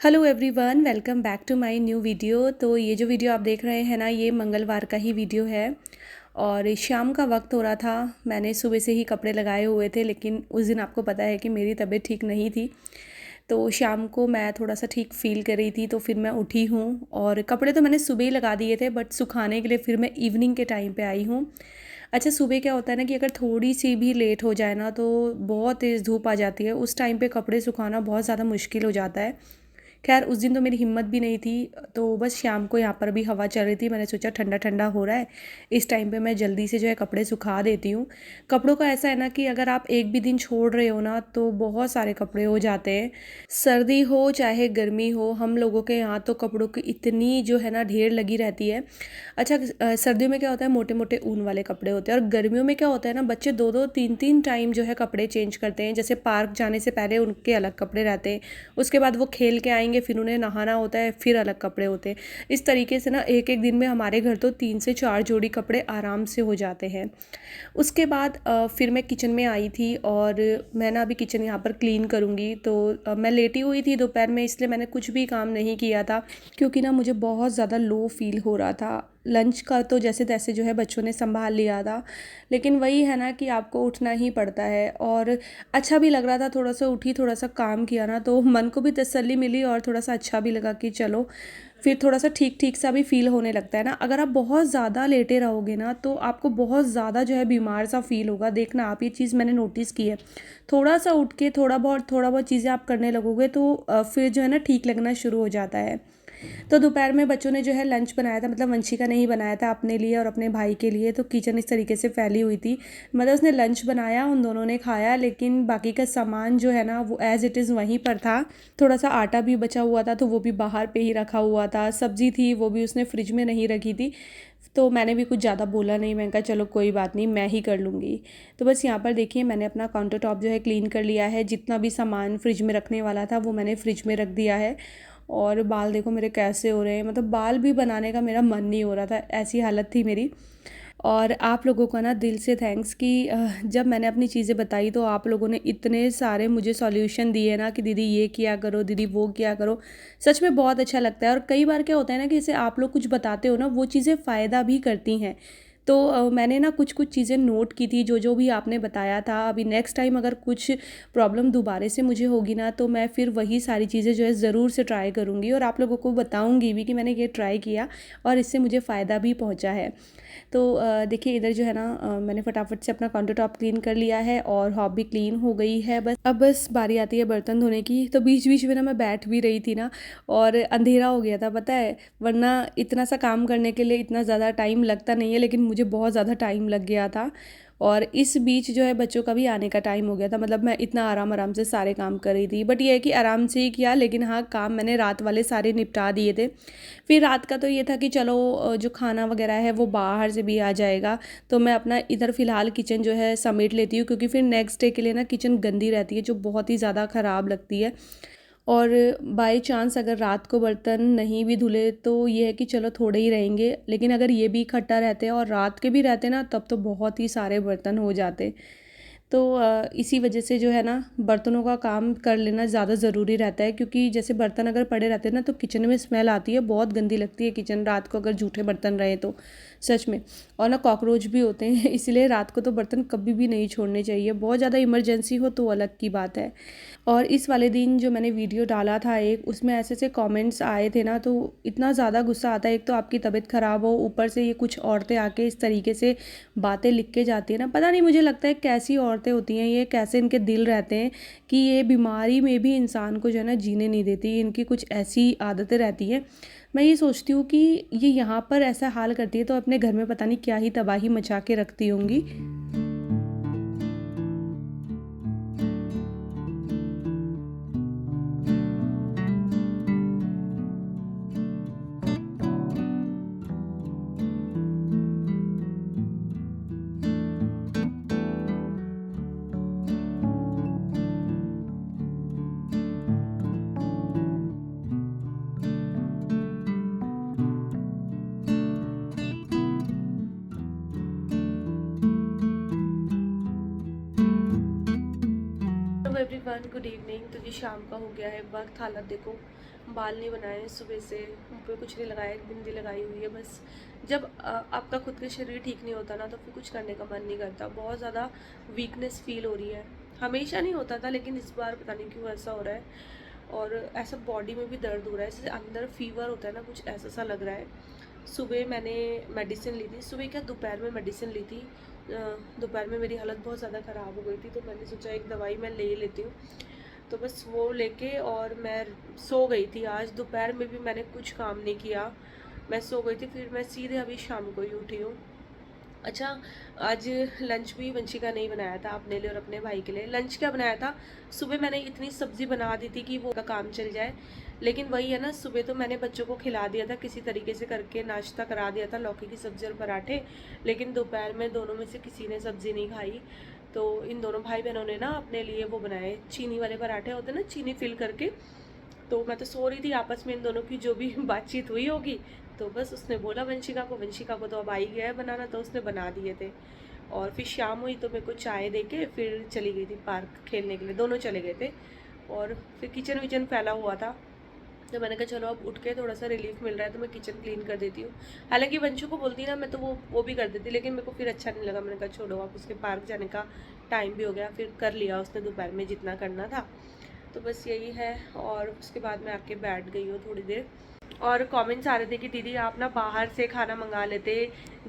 Hello everyone, welcome back to my new video. तो ये जो वीडियो आप देख रहे हैं ना, ये मंगलवार का ही वीडियो है और शाम का वक्त हो रहा था। मैंने सुबह से ही कपड़े लगाए हुए थे, लेकिन उस दिन आपको पता है कि मेरी तबीयत ठीक नहीं थी। तो शाम को मैं थोड़ा सा ठीक फ़ील कर रही थी, तो फिर मैं उठी हूँ और कपड़े तो मैंने सुबह ही लगा दिए थे, बट सुखाने के लिए फिर मैं इवनिंग के टाइम पे आई हूँ। अच्छा, सुबह क्या होता है ना कि अगर थोड़ी सी भी लेट हो जाए ना, तो बहुत तेज़ धूप आ जाती है। उस टाइम पे कपड़े सुखाना बहुत ज़्यादा मुश्किल हो जाता है। खैर उस दिन तो मेरी हिम्मत भी नहीं थी, तो बस शाम को यहाँ पर भी हवा चल रही थी, मैंने सोचा ठंडा ठंडा हो रहा है, इस टाइम पे मैं जल्दी से जो है कपड़े सुखा देती हूँ। कपड़ों का ऐसा है ना कि अगर आप एक भी दिन छोड़ रहे हो ना, तो बहुत सारे कपड़े हो जाते हैं। सर्दी हो चाहे गर्मी हो, हम लोगों के यहाँ तो कपड़ों की इतनी जो है ना ढेर लगी रहती है। अच्छा, सर्दियों में क्या होता है, मोटे मोटे ऊन वाले कपड़े होते हैं, और गर्मियों में क्या होता है ना, बच्चे दो दो तीन तीन टाइम जो है कपड़े चेंज करते हैं। जैसे पार्क जाने से पहले उनके अलग कपड़े रहते हैं, उसके बाद वो खेल के आएंगे, फिर उन्हें नहाना होता है, फिर अलग कपड़े होते हैं। इस तरीके से ना एक एक दिन में हमारे घर तो 3 से 4 जोड़ी कपड़े आराम से हो जाते हैं। उसके बाद फिर मैं किचन में आई थी और मैं ना अभी किचन यहाँ पर क्लीन करूँगी। तो मैं लेटी हुई थी दोपहर में, इसलिए मैंने कुछ भी काम नहीं किया था, क्योंकि ना मुझे बहुत ज़्यादा लो फील हो रहा था। लंच का तो जैसे तैसे जो है बच्चों ने संभाल लिया था, लेकिन वही है ना कि आपको उठना ही पड़ता है। और अच्छा भी लग रहा था, थोड़ा सा उठी, थोड़ा सा काम किया ना, तो मन को भी तसल्ली मिली और थोड़ा सा अच्छा भी लगा कि चलो, फिर थोड़ा सा ठीक ठीक सा भी फील होने लगता है ना। अगर आप बहुत ज़्यादा लेटे रहोगे ना, तो आपको बहुत ज़्यादा जो है बीमार सा फील होगा। देखना आप, ये चीज़ मैंने नोटिस की है। थोड़ा सा उठ के थोड़ा बहुत चीज़ें आप करने लगोगे, तो फिर जो है ना ठीक लगना शुरू हो जाता है। तो दोपहर में बच्चों ने जो है लंच बनाया था, मतलब वंशिका ने ही बनाया था अपने लिए और अपने भाई के लिए। तो किचन इस तरीके से फैली हुई थी, मतलब उसने लंच बनाया, उन दोनों ने खाया, लेकिन बाकी का सामान जो है ना वो एज़ इट इज़ वहीं पर था। थोड़ा सा आटा भी बचा हुआ था, तो वो भी बाहर पे ही रखा हुआ था। सब्ज़ी थी, वो भी उसने फ्रिज में नहीं रखी थी। तो मैंने भी कुछ ज़्यादा बोला नहीं, मैंने कहा चलो कोई बात नहीं, मैं ही कर लूँगी। तो बस यहाँ पर देखिए, मैंने अपना काउंटर टॉप जो है क्लीन कर लिया है। जितना भी सामान फ्रिज में रखने वाला था वो मैंने फ्रिज में रख दिया है। और बाल देखो मेरे कैसे हो रहे हैं, मतलब बाल भी बनाने का मेरा मन नहीं हो रहा था, ऐसी हालत थी मेरी। और आप लोगों का ना दिल से थैंक्स कि जब मैंने अपनी चीज़ें बताई, तो आप लोगों ने इतने सारे मुझे सॉल्यूशन दिए ना कि दीदी ये किया करो, दीदी वो किया करो। सच में बहुत अच्छा लगता है। और कई बार क्या होता है ना कि जैसे आप लोग कुछ बताते हो ना, वो चीज़ें फ़ायदा भी करती हैं। तो मैंने ना कुछ कुछ चीज़ें नोट की थी, जो जो भी आपने बताया था। अभी नेक्स्ट टाइम अगर कुछ प्रॉब्लम दोबारा से मुझे होगी ना, तो मैं फिर वही सारी चीज़ें जो है ज़रूर से ट्राई करूँगी और आप लोगों को बताऊँगी भी कि मैंने ये ट्राई किया और इससे मुझे फ़ायदा भी पहुँचा है। तो देखिए इधर जो है ना, मैंने फटाफट से अपना काउंटर टॉप क्लीन कर लिया है और हॉब भी क्लीन हो गई है। बस अब बस बारी आती है बर्तन धोने की। तो बीच बीच में ना मैं बैठ भी रही थी ना, और अंधेरा हो गया था, पता है। वरना इतना सा काम करने के लिए इतना ज़्यादा टाइम लगता नहीं है, लेकिन मुझे बहुत ज़्यादा टाइम लग गया था। और इस बीच जो है बच्चों का भी आने का टाइम हो गया था, मतलब मैं इतना आराम आराम से सारे काम कर रही थी। बट ये है कि आराम से ही किया, लेकिन हाँ, काम मैंने रात वाले सारे निपटा दिए थे। फिर रात का तो ये था कि चलो, जो खाना वगैरह है वो बाहर से भी आ जाएगा, तो मैं अपना इधर फ़िलहाल किचन जो है समेट लेती हूँ, क्योंकि फिर नेक्स्ट डे के लिए ना किचन गंदी रहती है, जो बहुत ही ज़्यादा ख़राब लगती है। और बाय चांस अगर रात को बर्तन नहीं भी धुले, तो ये है कि चलो थोड़े ही रहेंगे, लेकिन अगर ये भी इकट्ठा रहते हैं और रात के भी रहते ना, तब तो बहुत ही सारे बर्तन हो जाते। तो इसी वजह से जो है ना, बर्तनों का काम कर लेना ज़्यादा ज़रूरी रहता है, क्योंकि जैसे बर्तन अगर पड़े रहते हैं ना, तो किचन में स्मेल आती है, बहुत गंदी लगती है किचन रात को अगर जूठे बर्तन रहे तो, सच में। और ना कॉकरोच भी होते हैं इसलिए रात को तो बर्तन कभी भी नहीं छोड़ने चाहिए। बहुत ज़्यादा इमरजेंसी हो तो अलग की बात है। और इस वाले दिन जो मैंने वीडियो डाला था एक, उसमें ऐसे ऐसे कमेंट्स आए थे ना, तो इतना ज़्यादा गुस्सा आता है। एक तो आपकी तबीयत ख़राब हो, ऊपर से ये कुछ औरतें आके इस तरीके से बातें लिख के जाती है ना, पता नहीं, मुझे लगता है कैसी औरतें होती हैं ये, कैसे इनके दिल रहते हैं कि ये बीमारी में भी इंसान को जो है ना जीने नहीं देती। इनकी कुछ ऐसी आदतें रहती हैं। मैं ये सोचती हूँ कि ये यहाँ पर ऐसा हाल करती है, तो अपने घर में पता नहीं क्या ही तबाही मचा के रखती होंगी। Hello everyone, good evening. तो ये शाम का हो गया है वक्त। हालत देखो, बाल नहीं बनाए सुबह से, मुँह पे कुछ नहीं लगाया, एक बिंदी लगाई हुई है बस। जब आपका खुद का शरीर ठीक नहीं होता ना तो फिर कुछ करने का मन नहीं करता। बहुत ज़्यादा वीकनेस फील हो रही है। हमेशा नहीं होता था लेकिन इस बार पता नहीं क्यों ऐसा हो रहा है। और ऐसा बॉडी में भी दर्द हो रहा है, जैसे अंदर फीवर होता है ना, कुछ ऐसा सा लग रहा है। सुबह मैंने मेडिसिन ली थी, सुबह क्या दोपहर में मेडिसिन ली थी। दोपहर में मेरी हालत बहुत ज़्यादा ख़राब हो गई थी तो मैंने सोचा एक दवाई मैं ले लेती हूँ। तो बस वो लेके और मैं सो गई थी। आज दोपहर में भी मैंने कुछ काम नहीं किया, मैं सो गई थी। फिर मैं सीधे अभी शाम को ही उठी हूँ। अच्छा, आज लंच भी वंशिका ने ही बनाया था अपने लिए और अपने भाई के लिए। लंच क्या बनाया था, सुबह मैंने इतनी सब्ज़ी बना दी थी कि वो का काम चल जाए। लेकिन वही है ना, सुबह तो मैंने बच्चों को खिला दिया था, किसी तरीके से करके नाश्ता करा दिया था, लौकी की सब्ज़ी और पराठे। लेकिन दोपहर में दोनों में से किसी ने सब्ज़ी नहीं खाई। तो इन दोनों भाई बहनों ने ना अपने लिए वो बनाए, चीनी वाले पराठे होते हैं ना, चीनी फिल करके। तो मैं तो सो रही थी, आपस में इन दोनों की जो भी बातचीत हुई होगी। तो बस उसने बोला वंशिका को तो अब आ ही गया है बनाना, तो उसने बना दिए थे। और फिर शाम हुई तो मेरे को चाय दे के फिर चली गई थी पार्क खेलने के लिए, दोनों चले गए थे। और फिर किचन विचन फैला हुआ था, तो मैंने कहा चलो अब उठ के थोड़ा सा रिलीफ मिल रहा है तो मैं किचन क्लीन कर देती हूँ। हालांकि वंशु को बोलती ना मैं तो वो भी कर देती, लेकिन मेरे को फिर अच्छा नहीं लगा। मैंने कहा छोड़ो, अब उसके पार्क जाने का टाइम भी हो गया, फिर कर लिया उसने दोपहर में जितना करना था। तो बस यही है। और उसके बाद मैं आके बैठ गई हूँ थोड़ी देर। और कमेंट्स आ रहे थे कि दीदी आप ना बाहर से खाना मंगा लेते,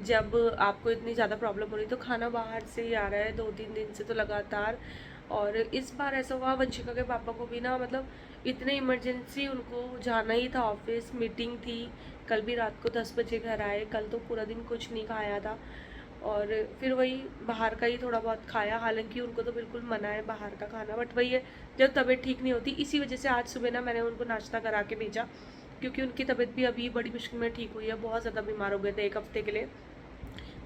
जब आपको इतनी ज़्यादा प्रॉब्लम हो रही। तो खाना बाहर से ही आ रहा है 2-3 दिन से तो लगातार। और इस बार ऐसा हुआ, वंशिका के पापा को भी ना, मतलब इतने इमरजेंसी उनको जाना ही था, ऑफिस मीटिंग थी। कल भी रात को 10 बजे घर आए, कल तो पूरा दिन कुछ नहीं खाया था। और फिर वही बाहर का ही थोड़ा बहुत खाया। हालांकि उनको तो बिल्कुल मना है बाहर का खाना, बट वही है, जब तबीयत ठीक नहीं होती। इसी वजह से आज सुबह ना मैंने उनको नाश्ता करा के भेजा, क्योंकि उनकी तबीयत भी अभी बड़ी मुश्किल में ठीक हुई है। बहुत ज़्यादा बीमार हो गए थे 1 हफ्ते के लिए।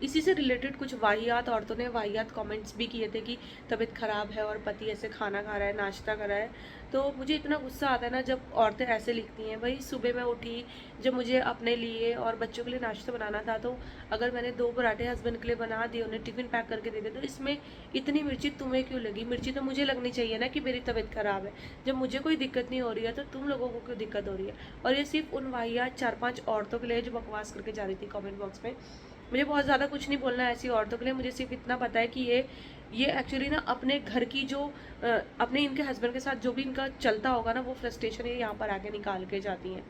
इसी से रिलेटेड कुछ वाहियात औरतों ने वाहियात कमेंट्स भी किए थे कि तबीयत ख़राब है और पति ऐसे खाना खा रहा है, नाश्ता कर रहा है। तो मुझे इतना गुस्सा आता है ना जब औरतें ऐसे लिखती हैं। भाई सुबह मैं उठी, जब मुझे अपने लिए और बच्चों के लिए नाश्ता बनाना था, तो अगर मैंने 2 पराठे हस्बैंड के लिए बना दिए, उन्हें टिफ़िन पैक करके दे दिया, तो इसमें इतनी मिर्ची तुम्हें क्यों लगी? मिर्ची तो मुझे लगनी चाहिए ना कि मेरी तबीयत ख़राब है। जब मुझे कोई दिक्कत नहीं हो रही है तो तुम लोगों को क्यों दिक्कत हो रही है? और ये सिर्फ उन वाहियात 4-5 औरतों के लिए जो बकवास करके जा रही थी कमेंट बॉक्स में। मुझे बहुत ज़्यादा कुछ नहीं बोलना है ऐसी औरतों के लिए। मुझे सिर्फ इतना पता है कि ये एक्चुअली ना अपने घर की जो अपने इनके हस्बैंड के साथ जो भी इनका चलता होगा ना, वो फ्रस्ट्रेशन ये यहाँ पर आके निकाल के जाती हैं।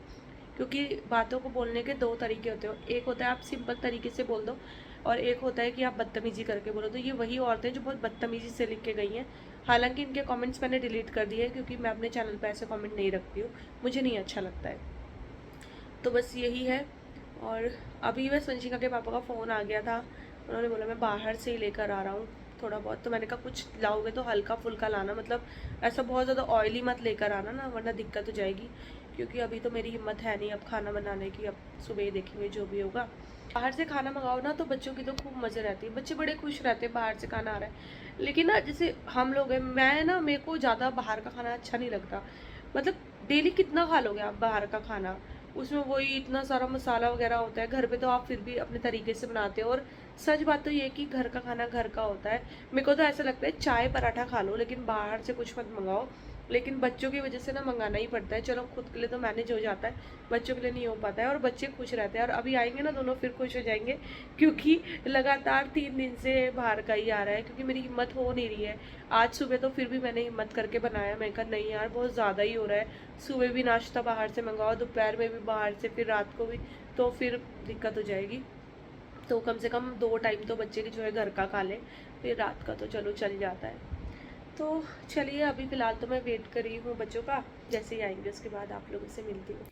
क्योंकि बातों को बोलने के 2 तरीके होते हो, एक होता है आप सिंपल तरीके से बोल दो, और एक होता है कि आप बदतमीजी करके बोलो। तो ये वही औरतें जो बहुत बदतमीजी से लिख के गई हैं। हालांकि इनके कमेंट्स मैंने डिलीट कर दिए हैं, क्योंकि मैं अपने चैनल पर ऐसे कमेंट नहीं रखती हूँ, मुझे नहीं अच्छा लगता है। तो बस यही है। और अभी बस वंशिका के पापा का फ़ोन आ गया था, उन्होंने बोला मैं बाहर से ही लेकर आ रहा हूँ थोड़ा बहुत। तो मैंने कहा कुछ लाओगे तो हल्का फुल्का लाना, मतलब ऐसा बहुत ज़्यादा ऑयली मत लेकर आना ना, वरना दिक्कत हो जाएगी। क्योंकि अभी तो मेरी हिम्मत है नहीं अब खाना बनाने की, अब सुबह ही देखेंगे जो भी होगा। बाहर से खाना मंगाओ ना तो बच्चों की तो खूब मज़े रहती है, बच्चे बड़े खुश रहते हैं बाहर से खाना आ रहा है। लेकिन ना जैसे हम लोग हैं, मैं ना, मेरे को ज़्यादा बाहर का खाना अच्छा नहीं लगता। मतलब डेली कितना खा लोगे आप बाहर का खाना, उसमें वही इतना सारा मसाला वगैरह होता है। घर पे तो आप फिर भी अपने तरीके से बनाते हो। और सच बात तो ये है कि घर का खाना घर का होता है। मेरे को तो ऐसा लगता है चाय पराठा खा लो लेकिन बाहर से कुछ मत मंगाओ। लेकिन बच्चों की वजह से ना मंगाना ही पड़ता है। चलो खुद के लिए तो मैनेज हो जाता है, बच्चों के लिए नहीं हो पाता है। और बच्चे खुश रहते हैं, और अभी आएंगे ना दोनों फिर खुश हो जाएंगे, क्योंकि लगातार 3 दिन से बाहर का ही आ रहा है। क्योंकि मेरी हिम्मत हो नहीं रही है। आज सुबह तो फिर भी मैंने हिम्मत करके बनाया, मैंने कहा नहीं यार बहुत ज़्यादा ही हो रहा है, सुबह भी नाश्ता बाहर से मंगाओ, दोपहर में भी बाहर से, फिर रात को भी, तो फिर दिक्कत हो जाएगी। तो कम से कम 2 टाइम तो बच्चे की जो है घर का खा लें, फिर रात का तो चलो चल जाता है। तो चलिए अभी फ़िलहाल तो मैं वेट कर रही हूँ बच्चों का, जैसे ही आएंगे उसके बाद आप लोगों से मिलती हूँ।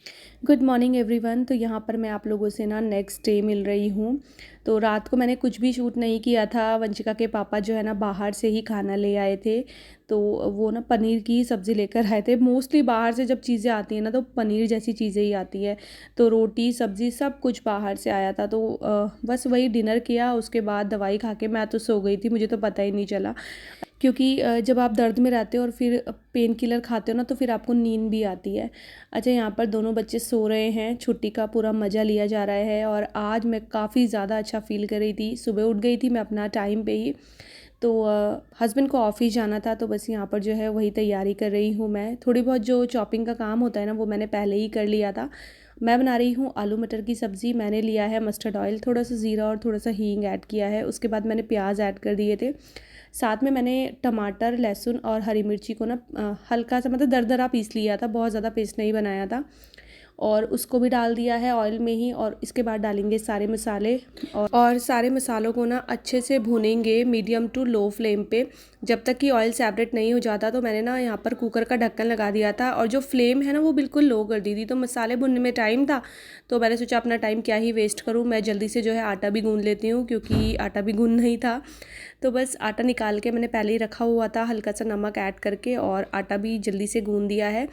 Good morning everyone. तो यहाँ पर मैं आप लोगों से ना नेक्स्ट डे मिल रही हूँ। तो रात को मैंने कुछ भी शूट नहीं किया था। वंशिका के पापा जो है ना बाहर से ही खाना ले आए थे। तो वो ना पनीर की सब्ज़ी लेकर आए थे। मोस्टली बाहर से जब चीज़ें आती हैं ना तो पनीर जैसी चीज़ें ही आती है। तो रोटी सब्ज़ी सब कुछ बाहर से आया था। तो बस वही डिनर किया, उसके बाद दवाई खा के मैं तो सो गई थी, मुझे तो पता ही नहीं चला। क्योंकि जब आप दर्द में रहते हो और फिर पेन किलर खाते हो ना तो फिर आपको नींद भी आती है। अच्छा, यहाँ पर दोनों बच्चे सो रहे हैं, छुट्टी का पूरा मज़ा लिया जा रहा है। और आज मैं काफ़ी ज़्यादा अच्छा फ़ील कर रही थी, सुबह उठ गई थी मैं अपना टाइम पे ही। तो हस्बैंड को ऑफ़िस जाना था, तो बस यहाँ पर जो है वही तैयारी कर रही हूँ मैं। थोड़ी बहुत जो चॉपिंग का काम होता है ना, वो मैंने पहले ही कर लिया था। मैं बना रही हूँ आलू मटर की सब्ज़ी। मैंने लिया है मस्टर्ड ऑयल, थोड़ा सा ज़ीरा और थोड़ा सा हींग ऐड किया है। उसके बाद मैंने प्याज ऐड कर दिए थे। साथ में मैंने टमाटर, लहसुन और हरी मिर्ची को ना हल्का सा मतलब दरदरा पीस लिया था, बहुत ज़्यादा पेस्ट नहीं बनाया था। और उसको भी डाल दिया है ऑयल में ही। और इसके बाद डालेंगे सारे मसाले, और सारे मसालों को ना अच्छे से भूनेंगे मीडियम टू लो फ्लेम पे, जब तक कि ऑयल सेपरेट नहीं हो जाता। तो मैंने ना यहाँ पर कुकर का ढक्कन लगा दिया था और जो फ्लेम है ना वो बिल्कुल लो कर दी थी। तो मसाले भुनने में टाइम था, तो मैंने सोचा अपना टाइम क्या ही वेस्ट करूँ, मैं जल्दी से जो है आटा भी गूँध लेती हूँ, क्योंकि आटा भी गूँध नहीं था। तो बस आटा निकाल के मैंने पहले ही रखा हुआ था, हल्का सा नमक ऐड करके, और आटा भी जल्दी से गूँध दिया है।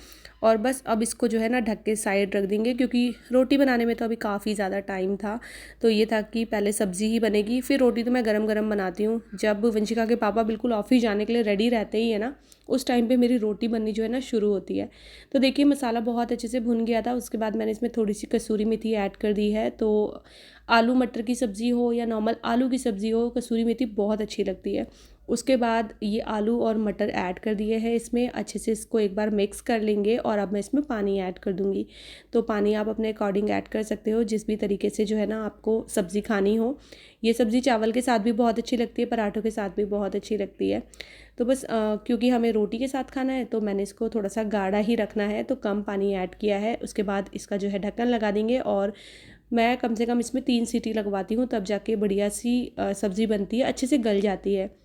और बस अब इसको जो है ना ढक के साइड रख देंगे, क्योंकि रोटी बनाने में तो अभी काफ़ी ज़्यादा टाइम था। तो ये था कि पहले सब्ज़ी ही बनेगी, फिर रोटी तो मैं गरम गरम बनाती हूँ। जब वंशिका के पापा बिल्कुल ऑफिस जाने के लिए रेडी रहते ही है ना, उस टाइम पे मेरी रोटी बननी जो है ना शुरू होती है। तो देखिए मसाला बहुत अच्छे से भुन गया था। उसके बाद मैंने इसमें थोड़ी सी कसूरी मेथी ऐड कर दी है। तो आलू मटर की सब्ज़ी हो या नॉर्मल आलू की सब्ज़ी हो, कसूरी मेथी बहुत अच्छी लगती है। उसके बाद ये आलू और मटर ऐड कर दिए हैं इसमें, अच्छे से इसको एक बार मिक्स कर लेंगे। और अब मैं इसमें पानी ऐड कर दूँगी। तो पानी आप अपने अकॉर्डिंग ऐड कर सकते हो, जिस भी तरीके से जो है ना आपको सब्ज़ी खानी हो। ये सब्ज़ी चावल के साथ भी बहुत अच्छी लगती है, पराठों के साथ भी बहुत अच्छी लगती है। तो बस क्योंकि हमें रोटी के साथ खाना है, तो मैंने इसको थोड़ा सा गाढ़ा ही रखना है, तो कम पानी ऐड किया है। उसके बाद इसका जो है ढक्कन लगा देंगे, और मैं कम से कम इसमें 3 सीटी लगवाती हूँ, तब जाके बढ़िया सी सब्ज़ी बनती है, अच्छे से गल जाती है।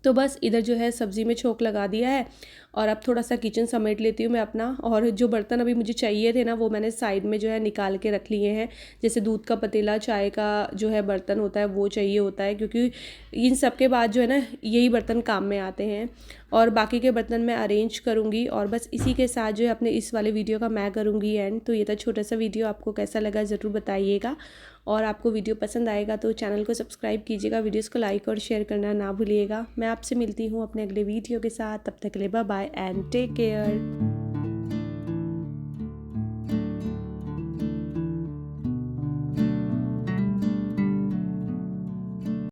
तो बस इधर जो है सब्ज़ी में छोंक लगा दिया है, और अब थोड़ा सा किचन समेट लेती हूँ मैं अपना। और जो बर्तन अभी मुझे चाहिए थे ना, वो मैंने साइड में जो है निकाल के रख लिए हैं। जैसे दूध का पतीला, चाय का जो है बर्तन होता है वो चाहिए होता है, क्योंकि इन सब के बाद जो है ना यही बर्तन काम में आते हैं। और बाकी के बर्तन मैं अरेंज करूँगी। और बस इसी के साथ जो है अपने इस वाले वीडियो का मैं करूँगी एंड। तो ये था छोटा सा वीडियो, आपको कैसा लगा ज़रूर बताइएगा। और आपको वीडियो पसंद आएगा तो चैनल को सब्सक्राइब कीजिएगा, वीडियोस को लाइक और शेयर करना ना भूलिएगा। मैं आपसे मिलती हूँ अपने अगले वीडियो के साथ, तब तक के लिए bye bye and take care.